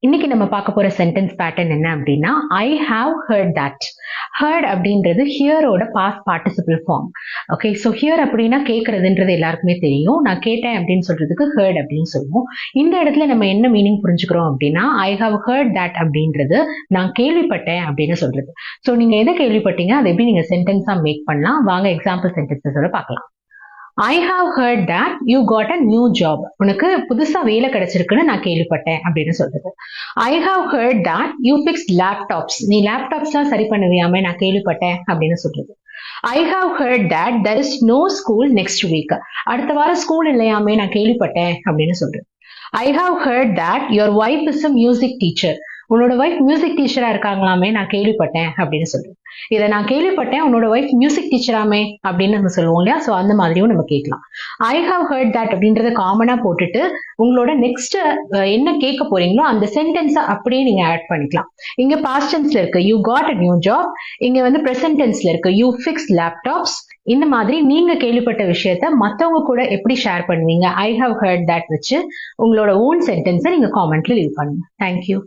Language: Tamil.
இன்னைக்கு நம்ம பார்க்க போற சென்டென்ஸ் பேட்டர்ன் என்ன அப்படின்னா, I have heard that. Heard அப்படின்றது ஹியரோட past participle form. Okay, so hear அப்படின்னா கேட்கறதுன்றது எல்லாருக்குமே தெரியும். நான் கேட்டேன் அப்படின்னு சொல்றதுக்கு ஹர்ட் அப்படின்னு சொல்லுவோம். இந்த இடத்துல நம்ம என்ன மீனிங் புரிஞ்சுக்கிறோம் அப்படின்னா, ஐ ஹாவ் ஹர்ட் தட் அப்படின்றது நான் கேள்விப்பட்டேன் அப்படின்னு சொல்றது. ஸோ நீங்க எதை கேள்விப்பட்டீங்க, அதை எப்படி நீங்க சென்டென்ஸா மேக் பண்ணலாம், வாங்க எக்ஸாம்பிள் சென்டென்சஸோட பார்க்கலாம். I have heard that you got a new job. உனக்கு புதுசா வேலை கிடைச்சிருக்குன்னு நான் கேள்விப்பட்டேன் அப்படின்னு சொல்றது. I have heard that you fixed laptops. நீ லேப்டாப்ஸ்லாம் சரி பண்ணுவியாமே நான் கேள்விப்பட்டேன் அப்படின்னு சொல்றது. I have heard that there is no school next week. அடுத்த வாரம் ஸ்கூல் இல்லையாமே நான் கேள்விப்பட்டேன் அப்படின்னு சொல்றது. I have heard that your wife is a music teacher. உன்னோட ஒய்ஃப் மியூசிக் டீச்சரா இருக்காங்களாமே நான் கேள்விப்பட்டேன் அப்படின்னு சொல்றேன். இதை நான் கேள்விப்பட்டேன் உன்னோட ஒய்ஃப் மியூசிக் டீச்சராமே அப்படின்னு நம்ம சொல்லுவோம் இல்லையா? ஸோ அந்த மாதிரியும் நம்ம கேட்கலாம். ஐ ஹாவ் ஹர்ட் தட் அப்படின்றத காமனா போட்டுட்டு உங்களோட நெக்ஸ்ட் என்ன கேட்க போறீங்களோ அந்த சென்டென்ஸை அப்படியே நீங்க ஆட் பண்ணிக்கலாம். இங்க பாஸ்ட் டென்ஸ்ல இருக்கு you got a new job, இங்க வந்து பிரசன்ட் டென்ஸ்ல இருக்கு யூ ஃபிக்ஸ் லேப்டாப்ஸ். இந்த மாதிரி நீங்க கேள்விப்பட்ட விஷயத்த மத்தவங்க கூட எப்படி ஷேர் பண்ணுவீங்க ஐ ஹாவ் ஹர்ட் தட் வச்சு உங்களோட ஓன் சென்டென்ஸை நீங்க காமெண்ட்ல லீவ் பண்ணுங்க. தேங்க்யூ.